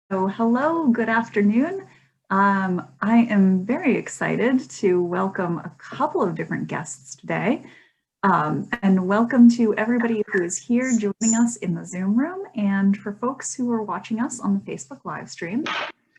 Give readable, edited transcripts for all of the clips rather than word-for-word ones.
So hello, good afternoon. I am very excited to welcome a couple of different guests today. And welcome to everybody who is here joining us in the Zoom room. And for folks who are watching us on the Facebook live stream,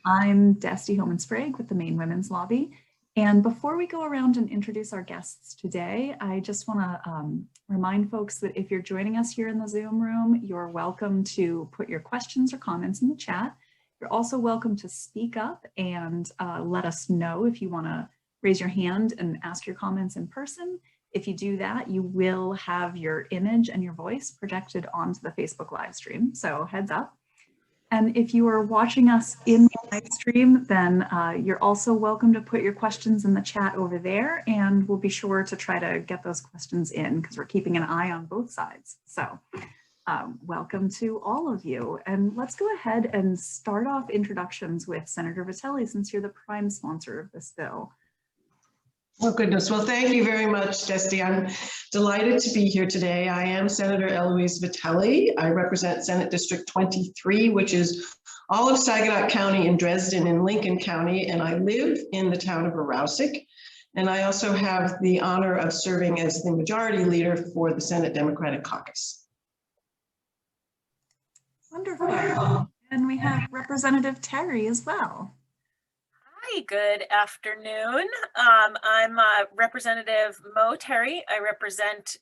I'm Desti Homan-Sprague with the Maine Women's Lobby. And before we go around and introduce our guests today, I just want to remind folks that if you're joining us here in the Zoom room, you're welcome to put your questions or comments in the chat. You're also welcome to speak up and let us know if you want to raise your hand and ask your comments in person. If you do that, you will have your image and your voice projected onto the Facebook live stream, so heads up. And if you are watching us in the live stream, then you're also welcome to put your questions in the chat over there, and we'll be sure to try to get those questions in because we're keeping an eye on both sides. So welcome to all of you. And let's go ahead and start off introductions with Senator Vitelli, since you're the prime sponsor of this bill. Oh, goodness. Well, thank you very much, Desti. I'm delighted to be here today. I am Senator Eloise Vitelli. I represent Senate District 23, which is all of Saginaw County and Dresden in Lincoln County, and I live in the town of Arousik. And I also have the honor of serving as the majority leader for the Senate Democratic Caucus. Wonderful. And we have Representative Terry as well. Hi, good afternoon. I'm Representative Mo Terry. I represent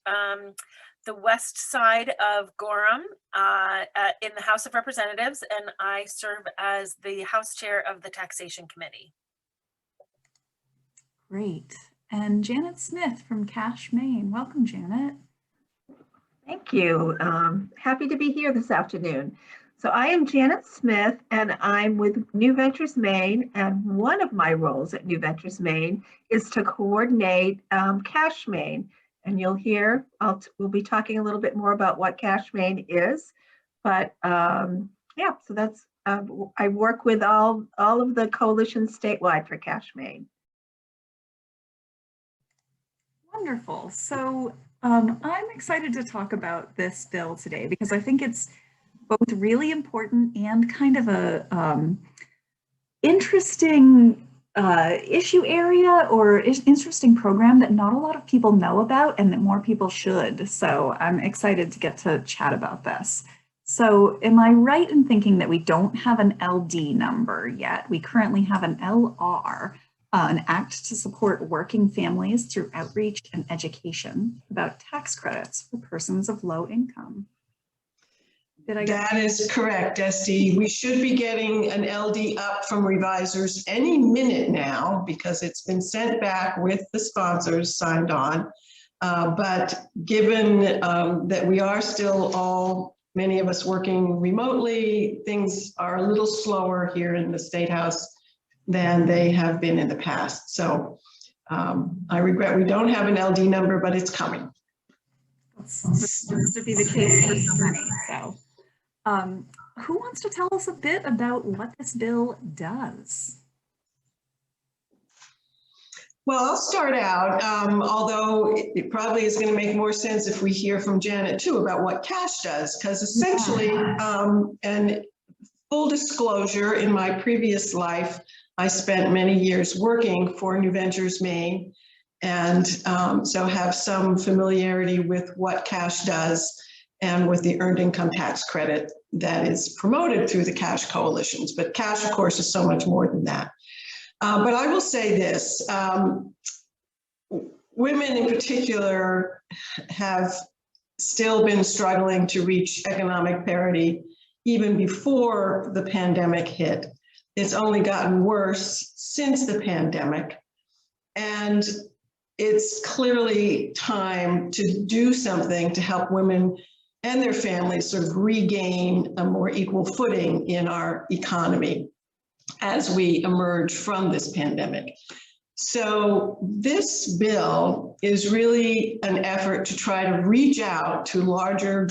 the west side of Gorham in the House of Representatives, and I serve as the House Chair of the Taxation Committee. Great. And Janet Smith from CA H Maine. Welcome, Janet. Thank you. Happy to be here this afternoon. So I am Janet Smith, and I'm with New Ventures Maine, and one of my roles at New Ventures Maine is to coordinate CA H Maine. And you'll hear, we'll be talking a little bit more about what CA H Maine is, but yeah, so that's, I work with all of the coalitions statewide for CA H Maine. Wonderful. So I'm excited to talk about this bill today because I think it's both really important and kind of a interesting issue area or interesting program that not a lot of people know about and that more people should. So I'm excited to get to chat about this. So am I right in thinking that we don't have an LD number yet? We currently have an LR, an act to support working families through outreach and education about tax credits for persons of low income. That is correct, Desti. We should be getting an LD up from revisers any minute now because it's been sent back with the sponsors signed on. But given that we are still many of us working remotely, things are a little slower here in the State House than they have been in the past. So I regret we don't have an LD number, but it's coming. This seems to be the case for so many. So who wants to tell us a bit about what this bill does? Well, I'll start out, although it probably is going to make more sense if we hear from Janet too about what CASH does, because essentially, and full disclosure, in my previous life, I spent many years working for New Ventures Maine, and so have some familiarity with what CASH does and with the earned income tax credit that is promoted through the CASH coalitions. But CASH, of course, is so much more than that. But I will say this, women in particular have still been struggling to reach economic parity even before the pandemic hit. It's only gotten worse since the pandemic. And it's clearly time to do something to help women and their families sort of regain a more equal footing in our economy as we emerge from this pandemic. So this bill is really an effort to try to reach out to larger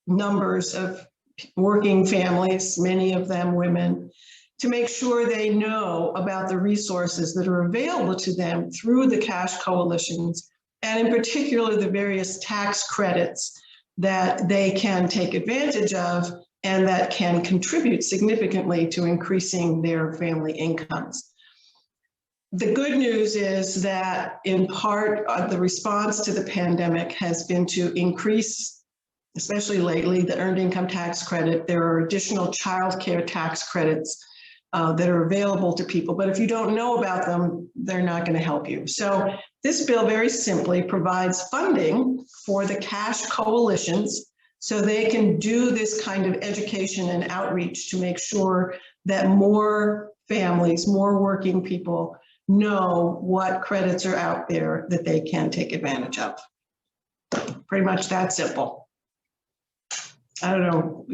numbers of working families, many of them women, to make sure they know about the resources that are available to them through the CASH coalitions, and in particular the various tax credits that they can take advantage of and that can contribute significantly to increasing their family incomes. The good news is that in part, the response to the pandemic has been to increase, especially lately, the earned income tax credit. There are additional child care tax credits that are available to people, but if you don't know about them, they're not going to help you. So this bill very simply provides funding for the cash coalitions so they can do this kind of education and outreach to make sure that more families, more working people know what credits are out there that they can take advantage of. Pretty much that simple. I don't know,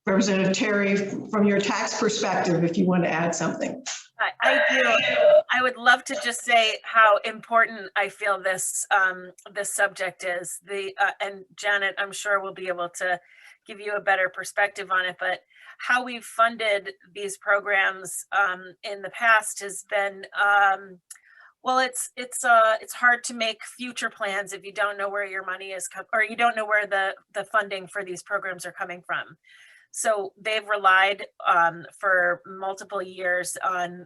Representative Terry, from your tax perspective, if you want to add something. I do. I would love to just say how important I feel this this subject is. And Janet, I'm sure will be able to give you a better perspective on it. But how we've funded these programs in the past has been well, it's hard to make future plans if you don't know where your money is or you don't know where the funding for these programs are coming from. So they've relied for multiple years on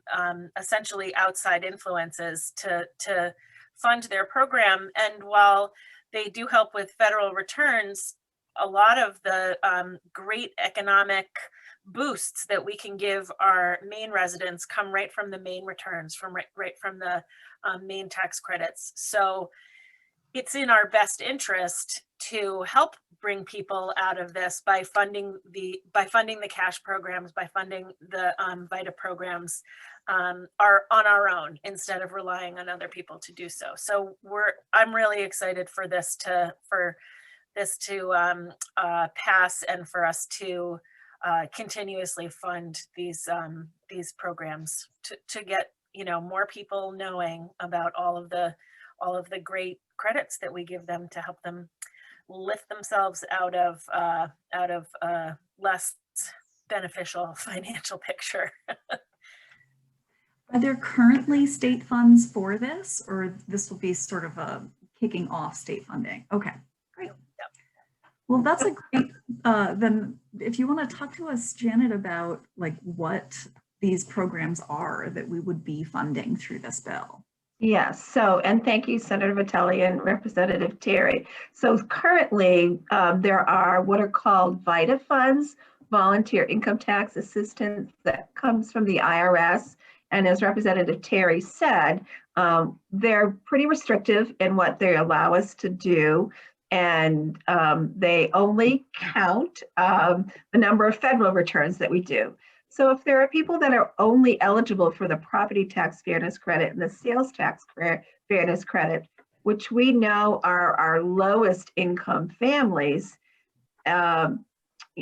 essentially outside influences to fund their program. And while they do help with federal returns, a lot of the great economic boosts that we can give our Maine residents come right from the Maine returns, from right from the Maine tax credits. So it's in our best interest to help bring people out of this by funding the cash programs, by funding the VITA programs are on our own instead of relying on other people to do so. So I'm really excited for this to pass and for us to continuously fund these programs to get more people knowing about all of the great credits that we give them to help them lift themselves out of less beneficial financial picture. Are there currently state funds for this, or this will be sort of a kicking off state funding? Okay, great. Yep. Well, that's a great, then if you want to talk to us, Janet, about like what these programs are that we would be funding through this bill. Yes, so, and thank you, Senator Vitelli and Representative Terry. So currently, there are what are called VITA funds, volunteer income tax assistance, that comes from the IRS. And as Representative Terry said, they're pretty restrictive in what they allow us to do. And they only count the number of federal returns that we do. So if there are people that are only eligible for the property tax fairness credit and the sales tax fairness credit, which we know are our lowest income families,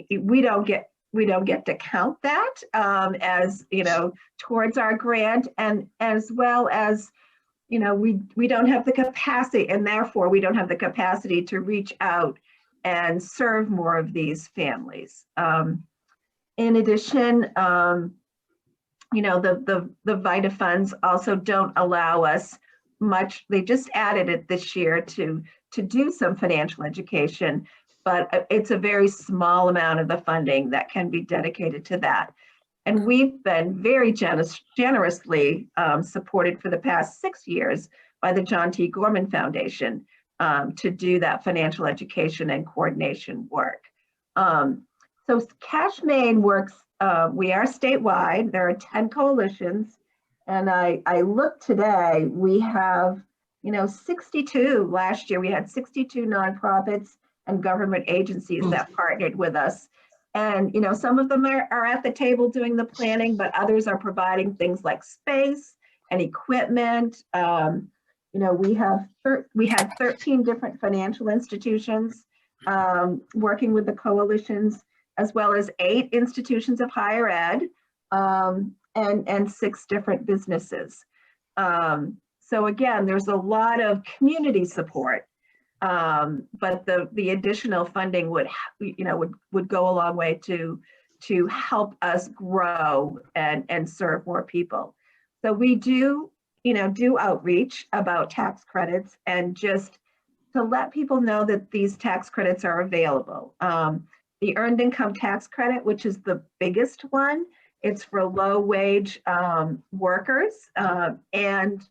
we don't get to count that as towards our grant, and as well as we don't have the capacity, and therefore we don't have the capacity to reach out and serve more of these families. In addition, the VITA funds also don't allow us much. They just added it this year to do some financial education, but it's a very small amount of the funding that can be dedicated to that. And we've been very generously supported for the past 6 years by the John T. Gorman Foundation to do that financial education and coordination work. So Cash Maine works, we are statewide, there are 10 coalitions, and I looked today, we have, 62, last year we had 62 nonprofits and government agencies that partnered with us. And, some of them are at the table doing the planning, but others are providing things like space and equipment. We had 13 different financial institutions working with the coalitions, as well as 8 institutions of higher ed and 6 different businesses. So again, there's a lot of community support, but the additional funding would go a long way to help us grow and serve more people. So we do outreach about tax credits and just to let people know that these tax credits are available. the Earned Income Tax Credit, which is the biggest one. It's for low wage workers. And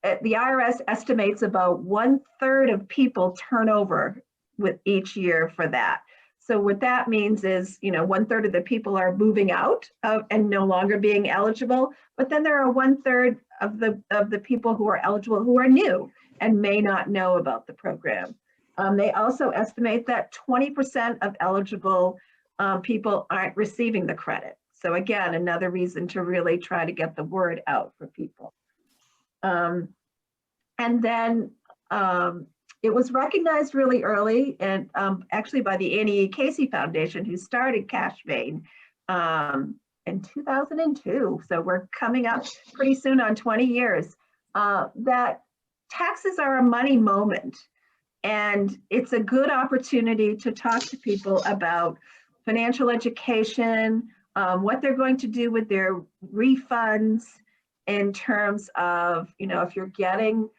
the IRS estimates about 1/3 of people turn over with each year for that. So what that means is, 1/3 of the people are moving out and no longer being eligible, but then there are 1/3 of the people who are eligible who are new and may not know about the program. They also estimate that 20% of eligible people aren't receiving the credit. So again, another reason to really try to get the word out for people. And then it was recognized really early, and actually by the Annie E. Casey Foundation, who started Cash Maine in 2002. So we're coming up pretty soon on 20 years, that taxes are a money moment. And it's a good opportunity to talk to people about financial education, what they're going to do with their refunds in terms of, if you're getting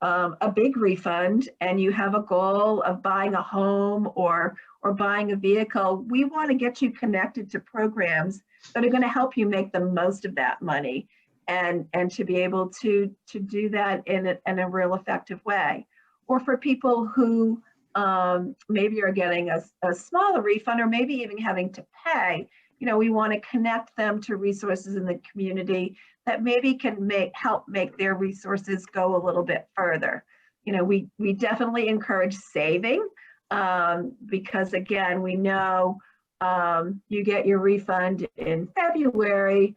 a big refund and you have a goal of buying a home or buying a vehicle, we want to get you connected to programs that are going to help you make the most of that money and to be able to do that in a real effective way. Or for people who maybe are getting a smaller refund or maybe even having to pay, we want to connect them to resources in the community that maybe can help make their resources go a little bit further. We definitely encourage saving because again, we know you get your refund in February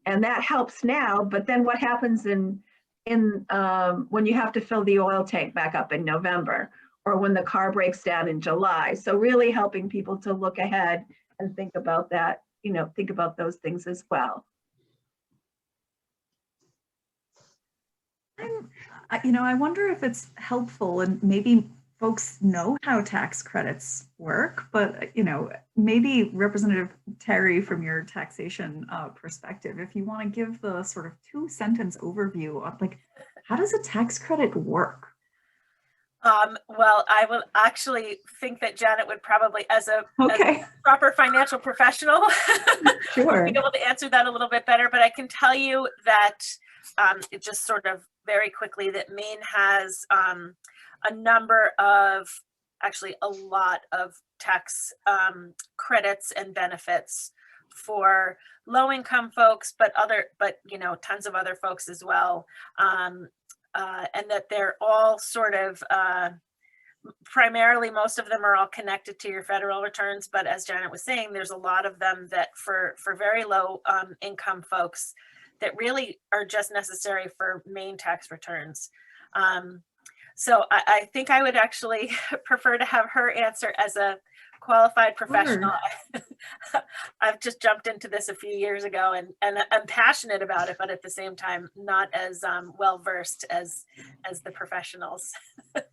and that helps now, but then what happens when you have to fill the oil tank back up in November or when the car breaks down in July? So really helping people to look ahead and think about that, think about those things as well. I wonder if it's helpful, and maybe folks know how tax credits work, but maybe Representative Terry, from your taxation perspective, if you want to give the sort of 2-sentence overview of how does a tax credit work? Well, I will actually think that Janet would probably, as a proper financial professional, sure, be able to answer that a little bit better. But I can tell you that it just sort of very quickly that Maine has a number of, actually a lot of tax credits and benefits for low-income folks, but tons of other folks as well. And that they're all sort of, primarily, most of them are all connected to your federal returns. But as Janet was saying, there's a lot of them that for very low income folks that really are just necessary for Maine tax returns. So I think I would actually prefer to have her answer as a qualified professional. Sure. I've just jumped into this a few years ago and I'm passionate about it, but at the same time, not as well versed as the professionals.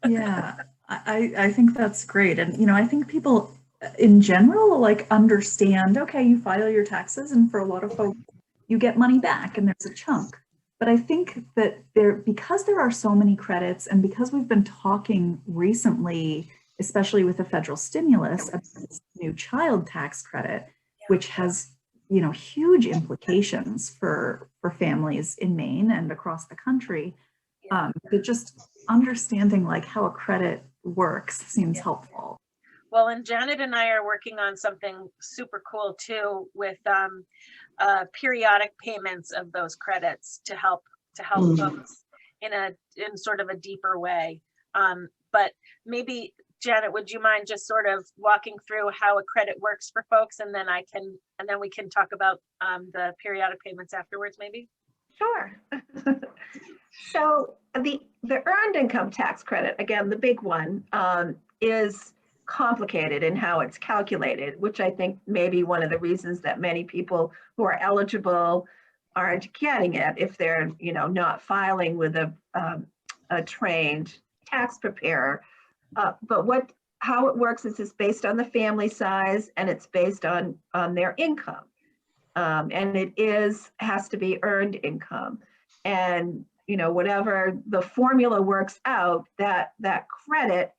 Yeah, I think that's great. And, I think people in general, understand, okay, you file your taxes and for a lot of folks, you get money back and there's a chunk. But I think that because there are so many credits and because we've been talking recently, especially with the federal stimulus, about this new child tax credit, which has, huge implications for families in Maine and across the country. But just understanding how a credit works seems helpful. Well, and Janet and I are working on something super cool too with periodic payments of those credits to help folks in sort of a deeper way. But maybe Janet, would you mind just sort of walking through how a credit works for folks, and then we can talk about the periodic payments afterwards, maybe? Sure. So the Earned Income Tax Credit, again, the big one, is complicated in how it's calculated, which I think may be one of the reasons that many people who are eligible aren't getting it if they're, not filing with a trained tax preparer. But how it works is it's based on the family size and it's based on their income. And it has to be earned income. And, whatever the formula works out, that credit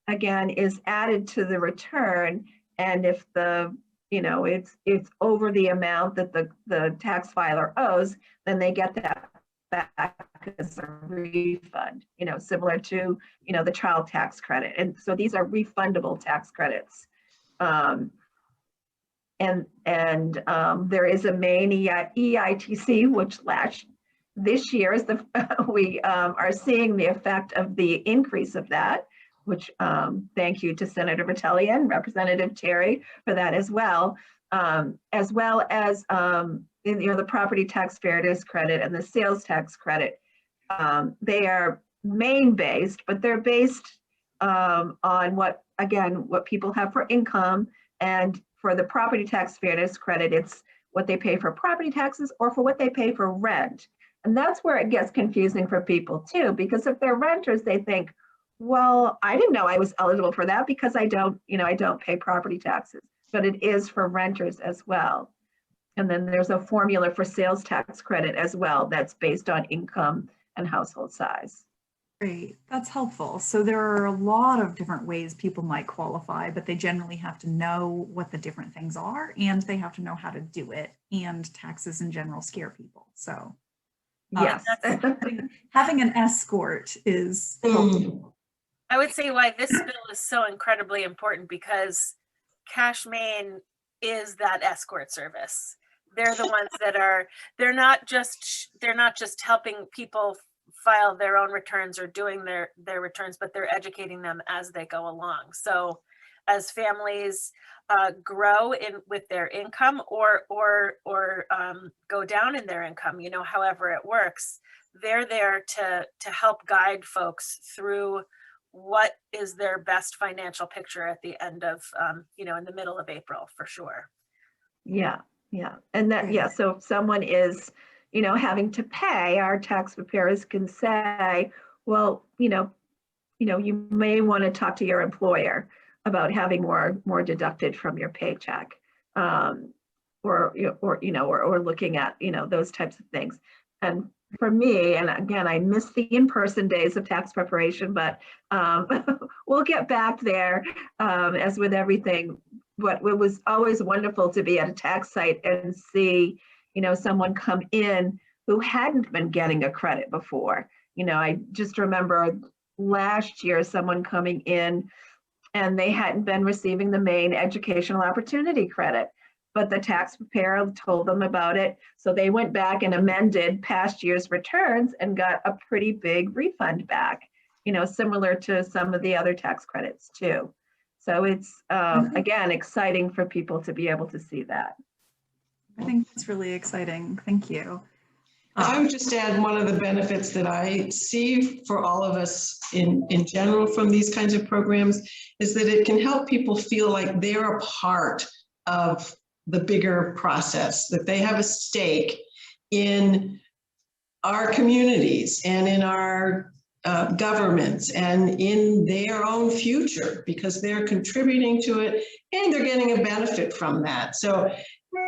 again, is added to the return. And if the, it's over the amount that the tax filer owes, then they get that back as a refund, similar to, the child tax credit. And so these are refundable tax credits. And there is a Maine EITC, which this year is we are seeing the effect of the increase of that, which thank you to Senator Vitelli and Representative Terry for that as well as the property tax fairness credit and the sales tax credit. They are Maine based, but they're based on what people have for income, and for the property tax fairness credit, it's what they pay for property taxes or for what they pay for rent. And that's where it gets confusing for people too, because if they're renters, they think, well, I didn't know I was eligible for that because I don't pay property taxes, but it is for renters as well. And then there's a formula for sales tax credit as well that's based on income and household size. Great, that's helpful. So there are a lot of different ways people might qualify, but they generally have to know what the different things are, and they have to know how to do it. And taxes in general scare people. So yes, having an escort is helpful. I would say why this bill is so incredibly important, because Cash Maine is that escort service. They're the ones that they're not just helping people file their own returns or doing their returns, but they're educating them as they go along. So as families grow with their income or go down in their income, however it works, they're there to help guide folks through what is their best financial picture at the end of, in the middle of April, for sure. Yeah. And that, so if someone is, having to pay, our tax preparers can say, well, you may want to talk to your employer about having more deducted from your paycheck, or looking at, those types of things. And for me, and again, I miss the in-person days of tax preparation, but we'll get back there, as with everything. But it was always wonderful to be at a tax site and see, someone come in who hadn't been getting a credit before. I just remember last year, someone coming in and they hadn't been receiving the Maine Educational Opportunity Credit, but the tax preparer told them about it. So they went back and amended past year's returns and got a pretty big refund back, similar to some of the other tax credits too. So it's, again, exciting for people to be able to see that. I think that's really exciting. Thank you. I would just add one of the benefits that I see for all of us in general from these kinds of programs is that it can help people feel like they're a part of the bigger process, that they have a stake in our communities and in our governments and in their own future, because they're contributing to it and they're getting a benefit from that. So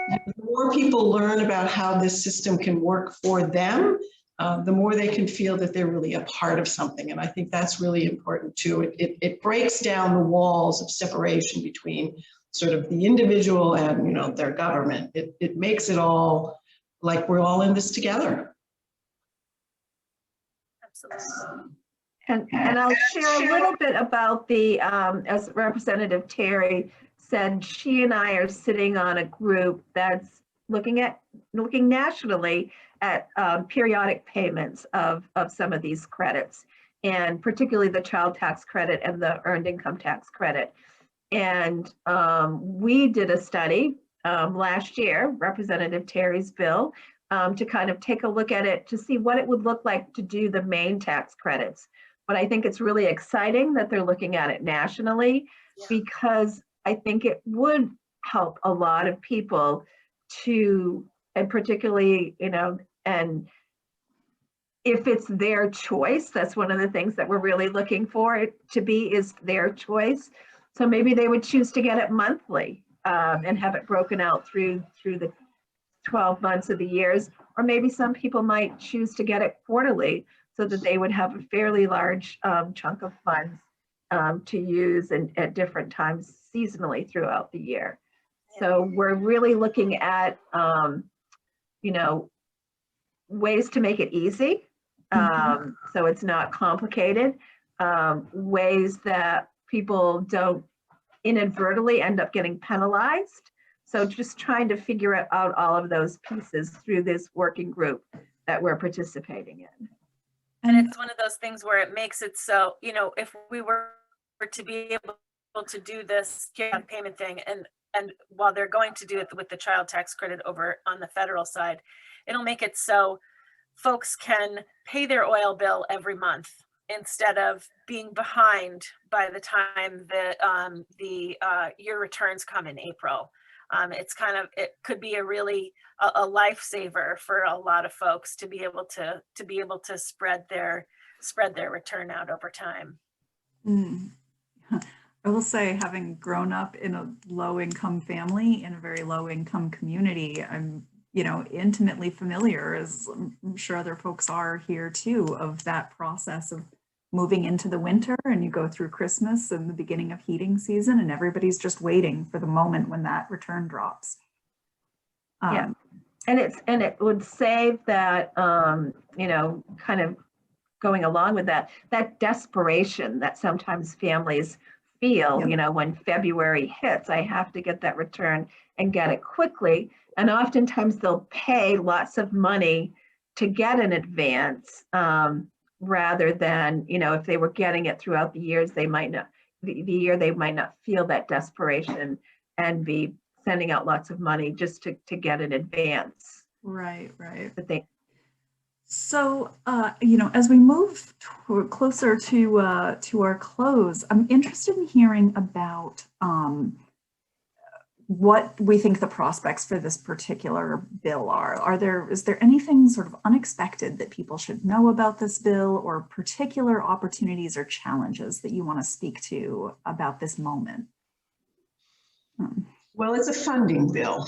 the more people learn about how this system can work for them, the more they can feel that they're really a part of something. And I think that's really important too. It breaks down the walls of separation between sort of the individual and their government. It makes it all like we're all in this together. Absolutely. And I'll share a little bit about the, as Representative Terry said, she and I are sitting on a group that's looking nationally at periodic payments of some of these credits, and particularly the child tax credit and the earned income tax credit. And we did a study last year, Representative Terry's bill, to kind of take a look at it to see what it would look like to do the Maine tax credits. But I think it's really exciting that they're looking at it nationally, because I think it would help a lot of people to, and particularly, and if it's their choice, that's one of the things that we're really looking for it to be, is their choice. So maybe they would choose to get it monthly and have it broken out through the 12 months of the years, or maybe some people might choose to get it quarterly so that they would have a fairly large chunk of funds to use at different times seasonally throughout the year. So we're really looking at, you know, ways to make it easy. So it's not complicated, ways that people don't inadvertently end up getting penalized. So just trying to figure out all of those pieces through this working group that we're participating in. And it's one of those things where it makes it so, you know, if we were to be able to do this payment thing, and while they're going to do it with the child tax credit over on the federal side, it'll make it so folks can pay their oil bill every month instead of being behind by the time that your returns come in April. It's kind of, it could be a really a lifesaver for a lot of folks to be able to spread their return out over time. I will say, having grown up in a low-income family in a very low-income community, I'm, you know, intimately familiar, as I'm sure other folks are here too, of that process of moving into the winter, and you go through Christmas and the beginning of heating season, and everybody's just waiting for the moment when that return drops. Yeah, and it would save that, you know, kind of going along with that desperation that sometimes families feel, Yep. you know, when February hits, I have to get that return and get it quickly. And oftentimes they'll pay lots of money to get an advance, rather than, you know, if they were getting it throughout the years, they might not, the year they might not feel that desperation and be sending out lots of money just to get an advance. Right. But they, So, you know, as we move closer to our close, I'm interested in hearing about what we think the prospects for this particular bill are. Is there anything sort of unexpected that people should know about this bill, or particular opportunities or challenges that you want to speak to about this moment? Well, it's a funding bill.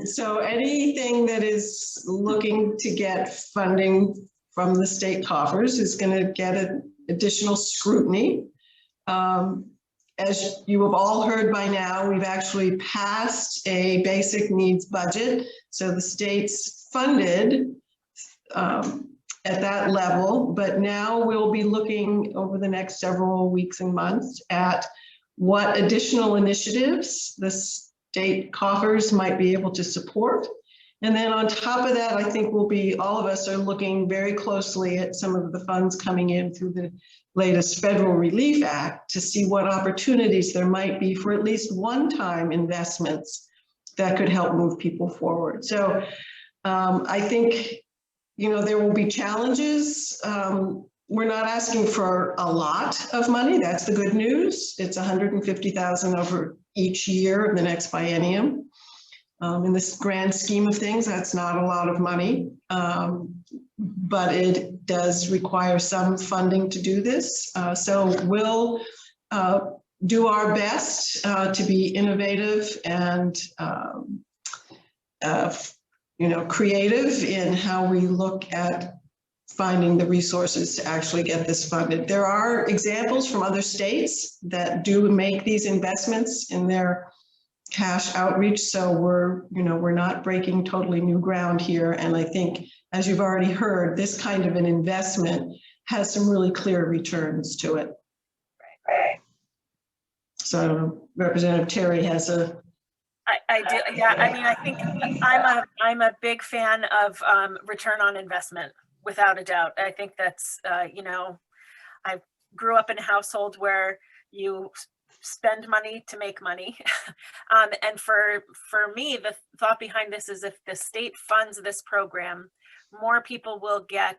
So anything that is looking to get funding from the state coffers is going to get an additional scrutiny. As you have all heard by now, we've actually passed a basic needs budget. So the state's funded at that level, but now we'll be looking over the next several weeks and months at what additional initiatives the state coffers might be able to support. And then on top of that, I think all of us are looking very closely at some of the funds coming in through the latest Federal Relief Act to see what opportunities there might be for at least one-time investments that could help move people forward. So I think, you know, there will be challenges. We're not asking for a lot of money. That's the good news. It's $150,000 over each year of the next biennium. In this grand scheme of things, that's not a lot of money, but it does require some funding to do this. So we'll do our best to be innovative and you know, creative in how we look at finding the resources to actually get this funded. There are examples from other states that do make these investments in their cash outreach. So we're not breaking totally new ground here. And I think, as you've already heard, this kind of an investment has some really clear returns to it. Right. So Representative Terry has a. I do. Yeah. I mean, I think I'm a big fan of return on investment, without a doubt. I think that's, you know, I grew up in a household where you spend money to make money. And for me, the thought behind this is, if the state funds this program, more people will get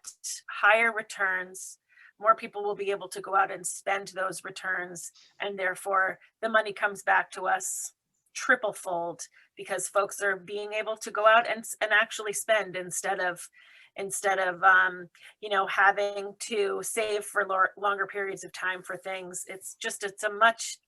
higher returns, more people will be able to go out and spend those returns, and therefore the money comes back to us triple fold, because folks are being able to go out and actually spend instead of you know, having to save for longer periods of time for things. It's a much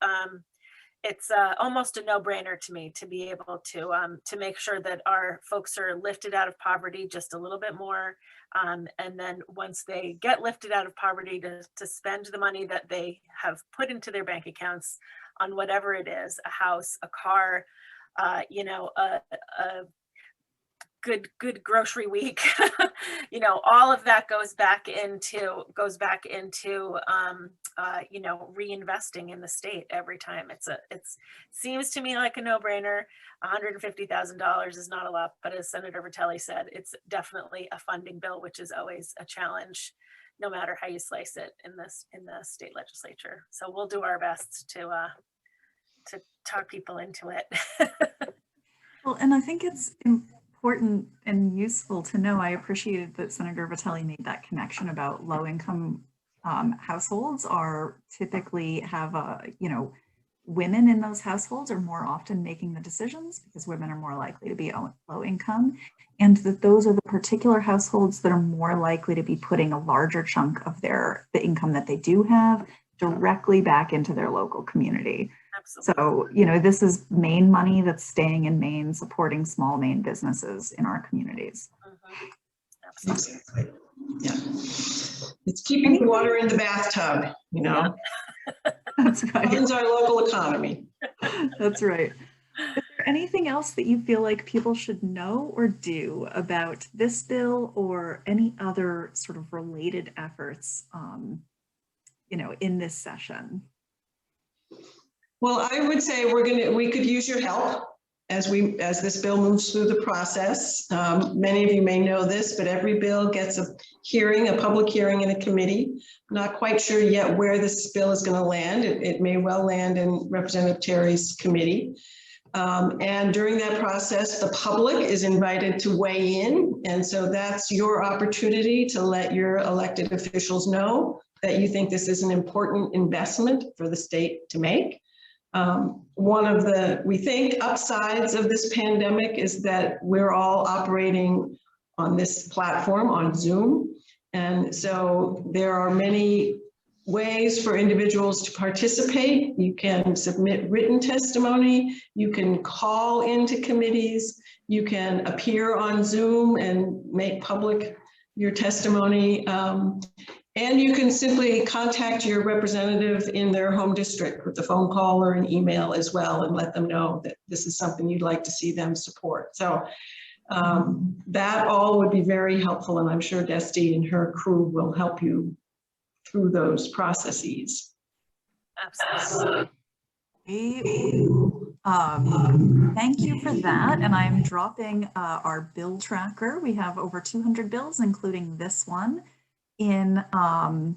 it's almost a no-brainer to me to be able to make sure that our folks are lifted out of poverty just a little bit more. And then once they get lifted out of poverty, to spend the money that they have put into their bank accounts on whatever it is, a house, a car, you know, a good grocery week. You know, all of that goes back into you know, reinvesting in the state every time. It seems to me like a no-brainer. $150,000 is not a lot, but as Senator Vitelli said, it's definitely a funding bill, which is always a challenge, no matter how you slice it in the state legislature. So we'll do our best to talk people into it. Well, and I think it's important and useful to know, I appreciated that Senator Vitelli made that connection about low-income households are typically have you know, women in those households are more often making the decisions because women are more likely to be low income, and that those are the particular households that are more likely to be putting a larger chunk of the income that they do have directly back into their local community. Absolutely. So, you know, this is Maine money that's staying in Maine, supporting small Maine businesses in our communities. Mm-hmm. Absolutely. Yeah. It's keeping the water in the bathtub, you know. Yeah. That's right. Funds our local economy. That's right. Is there anything else that you feel like people should know or do about this bill or any other sort of related efforts, you know, in this session? Well, I would say we could use your help as this bill moves through the process. Many of you may know this, but every bill gets a public hearing in a committee. I'm not quite sure yet where this bill is going to land. It may well land in Representative Terry's committee. And during that process, the public is invited to weigh in. And so that's your opportunity to let your elected officials know that you think this is an important investment for the state to make. One of the, we think, upsides of this pandemic is that we're all operating on this platform on Zoom. And so there are many ways for individuals to participate. You can submit written testimony, you can call into committees, you can appear on Zoom and make public your testimony. And you can simply contact your representative in their home district with a phone call or an email as well and let them know that this is something you'd like to see them support. So that all would be very helpful, and I'm sure Desti and her crew will help you through those processes. Absolutely. Thank you for that. And I'm dropping our bill tracker. We have over 200 bills, including this one, on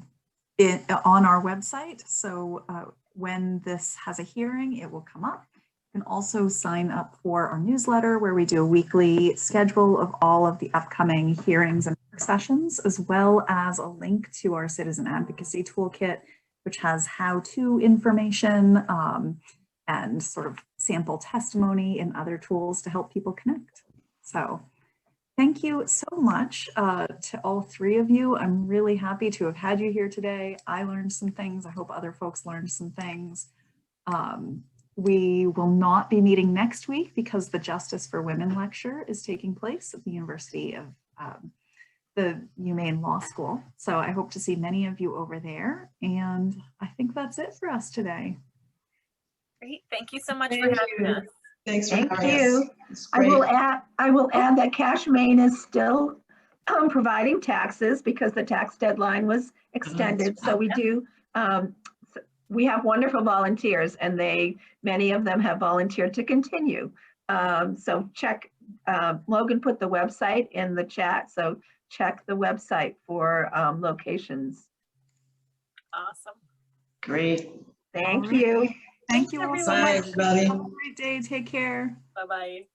our website. So when this has a hearing, it will come up. You can also sign up for our newsletter where we do a weekly schedule of all of the upcoming hearings and sessions, as well as a link to our citizen advocacy toolkit, which has how-to information and sort of sample testimony and other tools to help people connect. So thank you so much to all three of you. I'm really happy to have had you here today. I learned some things. I hope other folks learned some things. We will not be meeting next week because the Justice for Women lecture is taking place at the University of the Maine Law School. So I hope to see many of you over there. And I think that's it for us today. Great. Thank you so much for having us. Thanks for Thank having you. us. I will add that CA H Maine is still providing taxes because the tax deadline was extended. So we do, we have wonderful volunteers, and many of them have volunteered to continue. So check, Logan put the website in the chat. So check the website for locations. Awesome. Great. Thank you. Thank you all so everyone. much. Bye, everybody. Have a great day. Take care. Bye-bye.